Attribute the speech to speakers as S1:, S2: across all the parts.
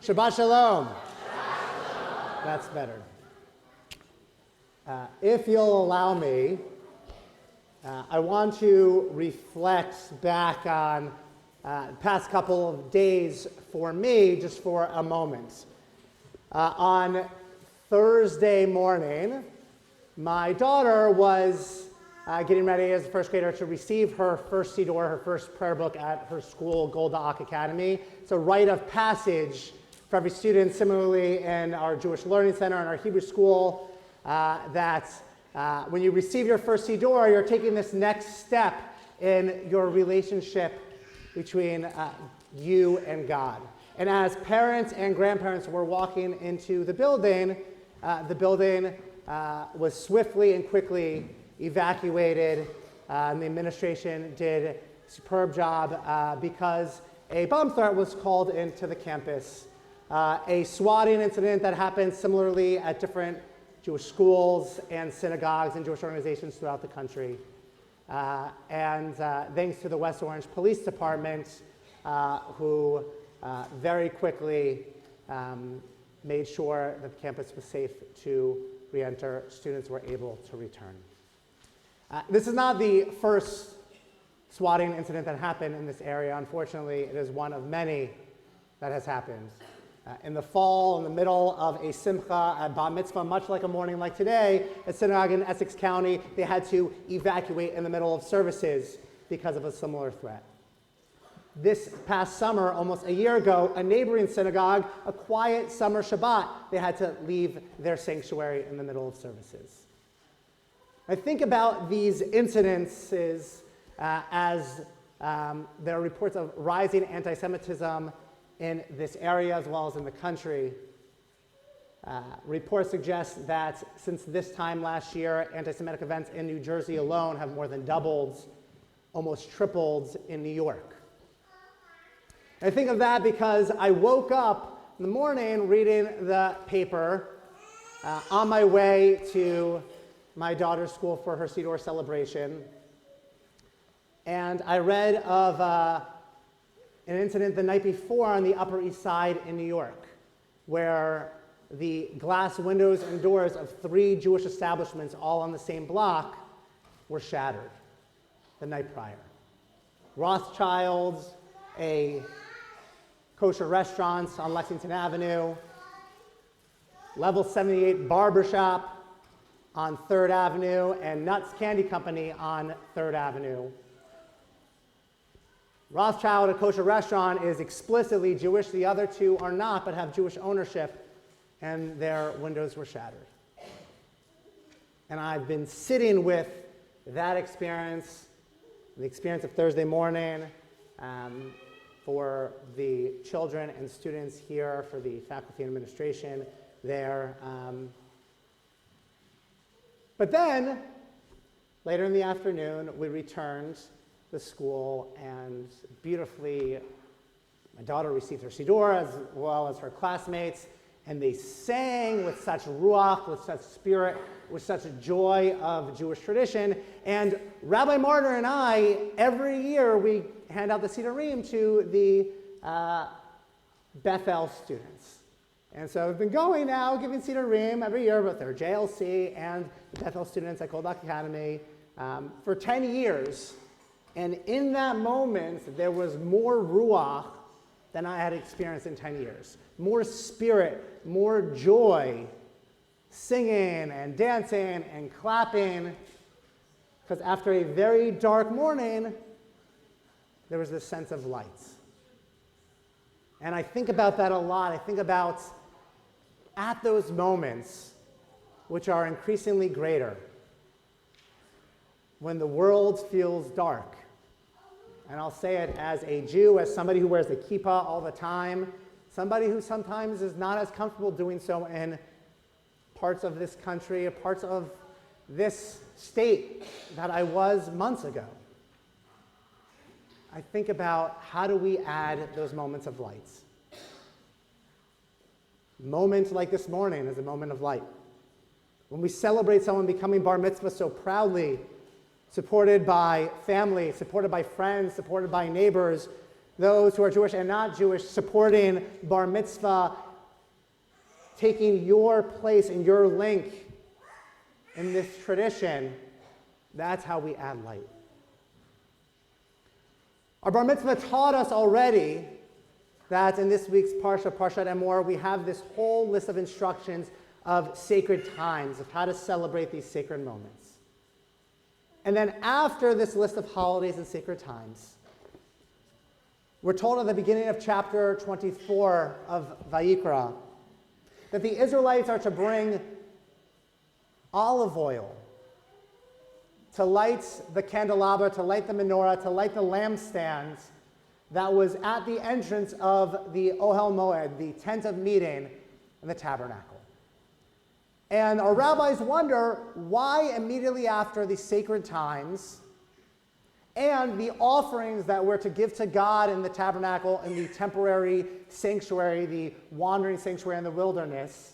S1: Shabbat Shalom. That's better. If you'll allow me, I want to reflect back on the past couple of days for me, just for a moment. On Thursday morning, my daughter was getting ready as a first grader to receive her first siddur, her first prayer book at her school, Golda Ak Academy. It's a rite of passage for every student. Similarly, in our Jewish Learning Center and our Hebrew school, that when you receive your first siddur, you're taking this next step in your relationship between you and God. And as parents and grandparents were walking into the building was swiftly and quickly evacuated. And the administration did a superb job because a bomb threat was called into the campus. A swatting incident that happened similarly at different Jewish schools and synagogues and Jewish organizations throughout the country. And thanks to the West Orange Police Department, who very quickly made sure that the campus was safe to re-enter, students were able to return. This is not the first swatting incident that happened in this area. Unfortunately, it is one of many that has happened. In the fall, in the middle of a simcha, a bar mitzvah, much like a morning like today, a synagogue in Essex County, they had to evacuate in the middle of services because of a similar threat. This past summer, almost a year ago, a neighboring synagogue, a quiet summer Shabbat, they had to leave their sanctuary in the middle of services. I think about these incidences as there are reports of rising antisemitism in this area as well as in the country. Reports suggest that since this time last year, anti-Semitic events in New Jersey alone have more than doubled, almost tripled in New York. I think of that because I woke up in the morning reading the paper on my way to my daughter's school for her siddur celebration. And I read of an incident the night before on the Upper East Side in New York, where the glass windows and doors of 3 Jewish establishments, all on the same block, were shattered the night prior. Rothschild's, a kosher restaurant on Lexington Avenue, Level 78 Barbershop on 3rd Avenue, and Nuts Candy Company on 3rd Avenue. Rothschild, a kosher restaurant, is explicitly Jewish. The other 2 are not, but have Jewish ownership, and their windows were shattered. And I've been sitting with that experience, the experience of Thursday morning, for the children and students here, for the faculty and administration there. But then, later in the afternoon, we returned to school, and beautifully, my daughter received her siddur as well as her classmates, and they sang with such ruach, with such spirit, with such joy of Jewish tradition. And Rabbi Martyr and I, every year, we hand out the siddurim to the Bethel students. And so we've been going now, giving siddurim every year with their JLC and the Bethel students at Golda Academy for 10 years. And in that moment, there was more ruach than I had experienced in 10 years. More spirit, more joy, singing and dancing and clapping. Because after a very dark morning, there was this sense of light. And I think about that a lot. I think about at those moments, which are increasingly greater, when the world feels dark. And I'll say it as a Jew, as somebody who wears the kippah all the time, somebody who sometimes is not as comfortable doing so in parts of this country, parts of this state that I was months ago. I think about how do we add those moments of light. Moments like this morning is a moment of light. When we celebrate someone becoming bar mitzvah so proudly, supported by family, supported by friends, supported by neighbors, those who are Jewish and not Jewish, supporting bar mitzvah, taking your place and your link in this tradition, that's how we add light. Our bar mitzvah taught us already that in this week's Parashat Emor, we have this whole list of instructions of sacred times, of how to celebrate these sacred moments. And then after this list of holidays and sacred times, we're told at the beginning of chapter 24 of Vayikra that the Israelites are to bring olive oil to light the candelabra, to light the menorah, to light the lampstands that was at the entrance of the Ohel Moed, the tent of meeting in the tabernacle. And our rabbis wonder why immediately after the sacred times and the offerings that we're to give to God in the tabernacle, in the temporary sanctuary, the wandering sanctuary in the wilderness,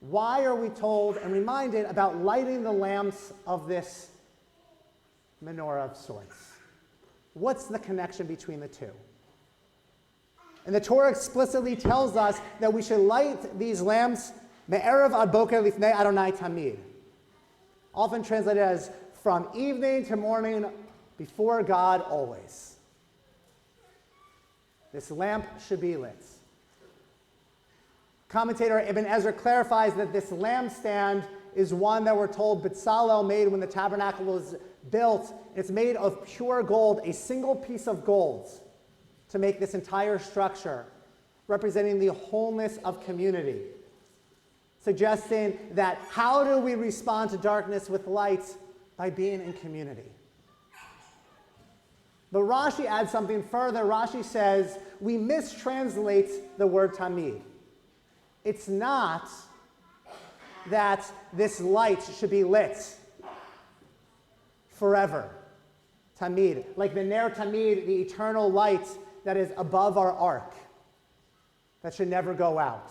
S1: why are we told and reminded about lighting the lamps of this menorah of sorts? What's the connection between the two? And the Torah explicitly tells us that we should light these lamps me'erev ad boker lifnei Adonai tamid, often translated as from evening to morning before God always. This lamp should be lit. Commentator Ibn Ezra clarifies that this lampstand is one that we're told Bezalel made when the tabernacle was built. It's made of pure gold, a single piece of gold, to make this entire structure, representing the wholeness of community, suggesting that how do we respond to darkness with light? By being in community. But Rashi adds something further. Rashi says we mistranslate the word tamid. It's not that this light should be lit forever. Tamid, like the Ner Tamid, the eternal light that is above our ark, that should never go out.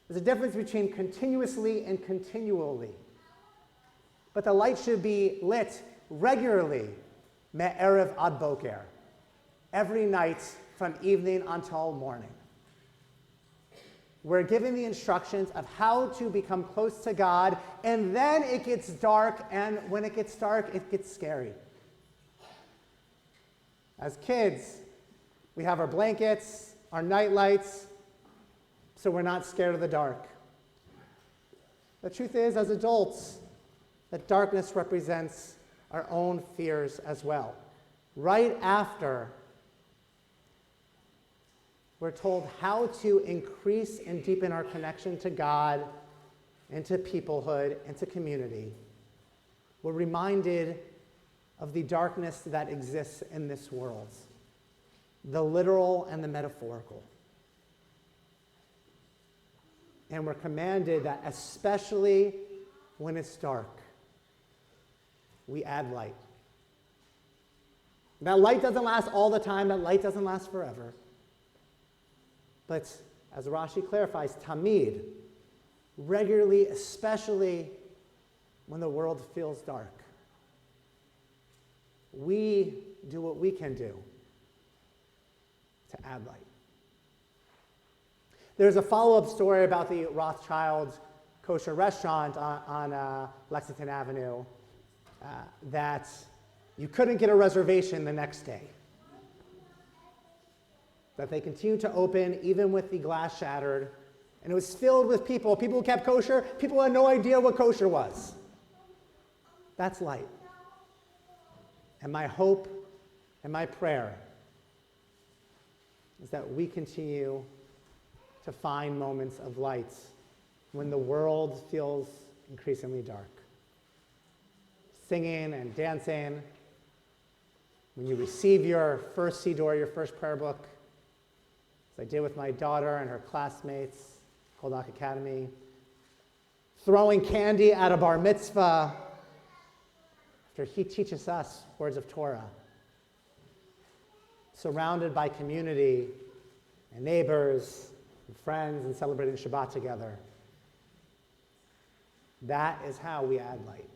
S1: There's a difference between continuously and continually. But the light should be lit regularly, me'erev ad boker, every night from evening until morning. We're given the instructions of how to become close to God, and then it gets dark, and when it gets dark, it gets scary. As kids, we have our blankets, our night lights, so we're not scared of the dark. The truth is, as adults, that darkness represents our own fears as well. Right after, we're told how to increase and deepen our connection to God and to peoplehood and to community. We're reminded of the darkness that exists in this world, the literal and the metaphorical. And we're commanded that especially when it's dark, we add light. That light doesn't last all the time, that light doesn't last forever. But as Rashi clarifies, tamid, regularly, especially when the world feels dark. We do what we can do to add light. There's a follow-up story about the Rothschild kosher restaurant on Lexington Avenue that you couldn't get a reservation the next day. That they continued to open even with the glass shattered, and it was filled with people who kept kosher, people who had no idea what kosher was. That's light. And my hope and my prayer is that we continue to find moments of light when the world feels increasingly dark. Singing and dancing, when you receive your first siddur, your first prayer book, as I did with my daughter and her classmates, Kodak Academy, throwing candy at a bar mitzvah after he teaches us words of Torah, surrounded by community and neighbors and friends and celebrating Shabbat together. That is how we add light.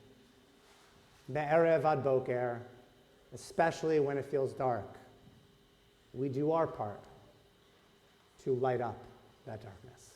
S1: Me'erev ad boker, especially when it feels dark. we do our part to light up that darkness.